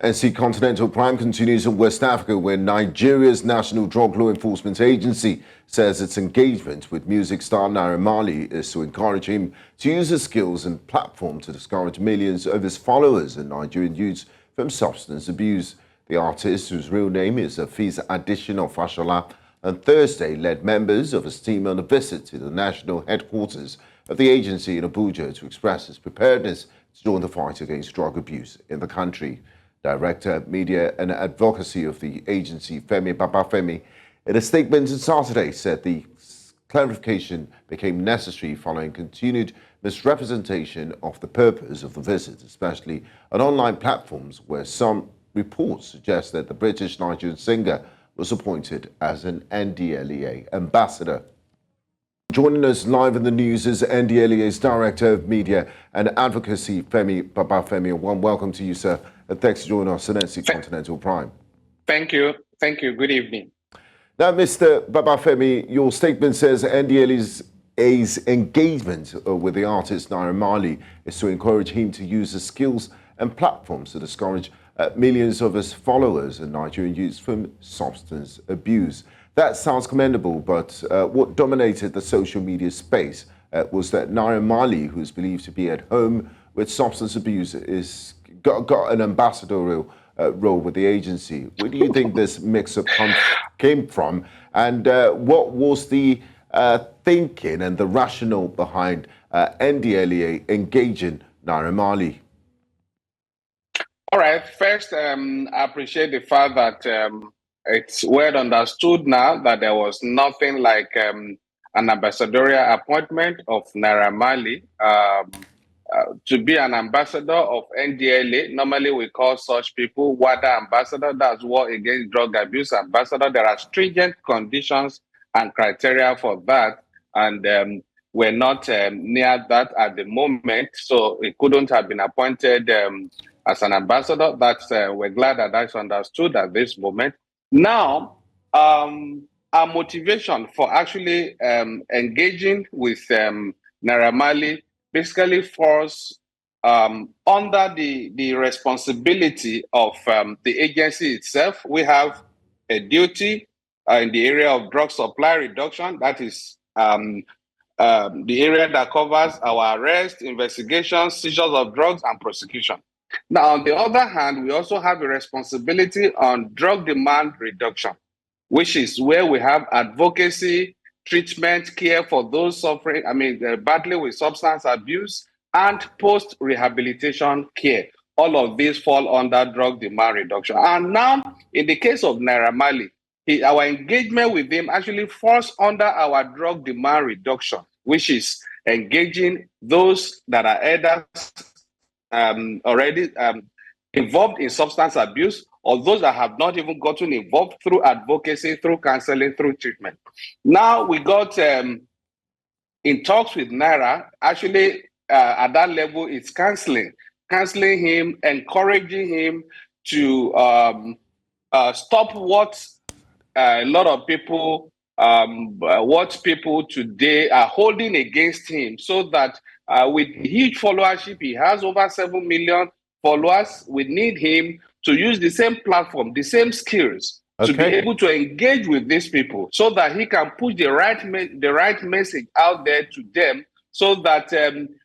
NC Continental Prime continues in West Africa, where Nigeria's National Drug Law Enforcement Agency says its engagement with music star Naira Marley is to encourage him to use his skills and platform to discourage millions of his followers and Nigerian youths from substance abuse. The artist, whose real name is Afeez Adeshina Fashola, on Thursday led members of his team on a visit to the national headquarters of the agency in Abuja to express his preparedness to join the fight against drug abuse in the country. Director, Media and Advocacy of the agency, Femi Babafemi, in a statement on Saturday said the clarification became necessary following continued misrepresentation of the purpose of the visit, especially on online platforms where some reports suggest that the British Nigerian singer was appointed as an NDLEA ambassador. Joining us live in the news is NDLEA's Director of Media and Advocacy, Femi Babafemi. One welcome to you, sir, and thanks for joining us on NC Continental Prime. Thank you. Thank you. Good evening. Now, Mr. Babafemi, your statement says NDLEA's engagement with the artist Naira Marley is to encourage him to use his skills and platforms to discourage millions of his followers and Nigerian youths from substance abuse. That sounds commendable, but what dominated the social media space was that Naira Marley, who is believed to be at home with substance abuse, got an ambassadorial role with the agency. Where do you think this mix-up came from, and what was the thinking and the rationale behind NDLEA engaging Naira Marley? All right. First, I appreciate the fact that it's well understood now that there was nothing like an ambassadorial appointment of Naira Marley. To be an ambassador of NDLEA, normally we call such people WADA ambassador. That's War Against Drug Abuse ambassador. There are stringent conditions and criteria for that, and we're not near that at the moment, so it couldn't have been appointed as an ambassador. That's we're glad that that's understood at this moment. Now, our motivation for actually engaging with Naira Marley basically falls under the responsibility of the agency itself. We have a duty in the area of drug supply reduction. That is the area that covers our arrest, investigation, seizures of drugs, and prosecution. Now, on the other hand, we also have a responsibility on drug demand reduction, which is where we have advocacy, treatment, care for those suffering, battling with substance abuse, and post-rehabilitation care. All of these fall under drug demand reduction. And now, in the case of Naira Marley, our engagement with him actually falls under our drug demand reduction, which is engaging those that are either already involved in substance abuse, or those that have not even gotten involved through advocacy, through counseling, through treatment. Now we got in talks with Naira. Actually, at that level, it's counseling him, encouraging him to stop what a lot of people, what people today are holding against him, so that with huge followership, he has over 7 million followers. We need him to use the same platform, the same skills, to be able to engage with these people, so that he can push the right message out there to them, so that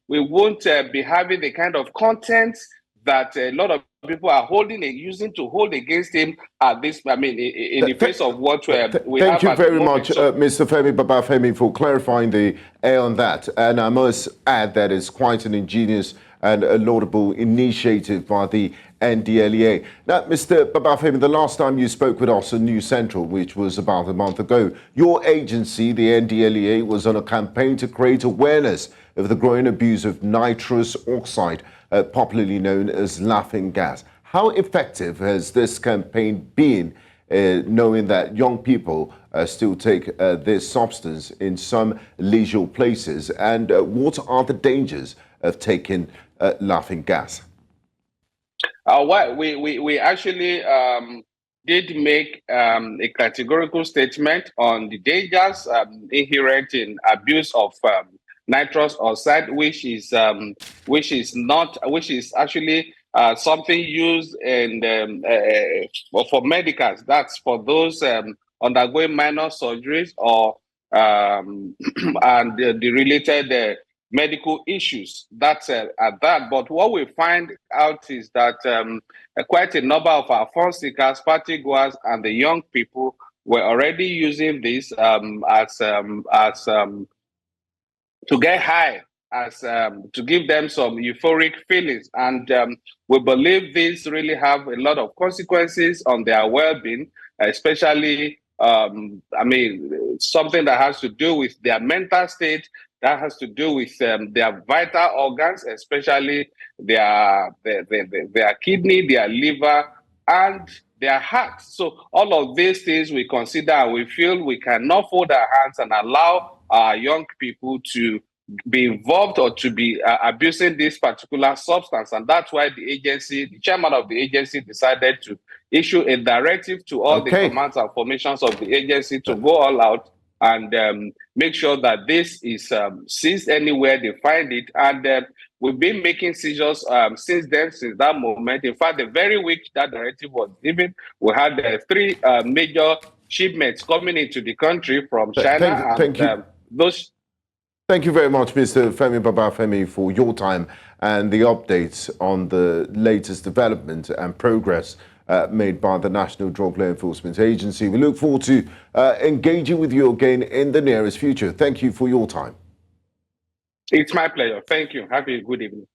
we won't be having the kind of content that a lot of people are holding and using to hold against him at this, in the face of what we have. Thank you very much, Mr. Femi Babafemi, for clarifying the air on that. And I must add that it's quite an ingenious and a laudable initiative by the NDLEA. Now, Mr. Babafemi, the last time you spoke with us on News Central, which was about a month ago, your agency, the NDLEA, was on a campaign to create awareness of the growing abuse of nitrous oxide, popularly known as laughing gas. How effective has this campaign been, knowing that young people still take this substance in some leisure places? And what are the dangers of taking laughing gas? We actually did make a categorical statement on the dangers inherent in abuse of nitrous oxide, which is actually something used in for medicals. That's for those undergoing minor surgeries or and the related medical issues. That's at that. But what we find out is that quite a number of our fun seekers, party goers, and the young people were already using this to get high, as to give them some euphoric feelings. And we believe this really have a lot of consequences on their well-being, especially, something that has to do with their mental state, that has to do with their vital organs, especially their kidney, their liver, and their heart. So all of these things we consider, and we feel we cannot fold our hands and allow our young people to be involved or to be abusing this particular substance. And that's why the chairman of the agency decided to issue a directive to all the commands and formations of the agency to go all out and make sure that this is seized anywhere they find it. And we've been making seizures since that moment. In fact, the very week that directive was given, we had 3 major shipments coming into the country from China. Thank you. Thank you very much, Mr. Femi Babafemi, for your time and the updates on the latest development and progress made by the National Drug Law Enforcement Agency. We look forward to engaging with you again in the nearest future. Thank you for your time. It's my pleasure. Thank you. Have a good evening.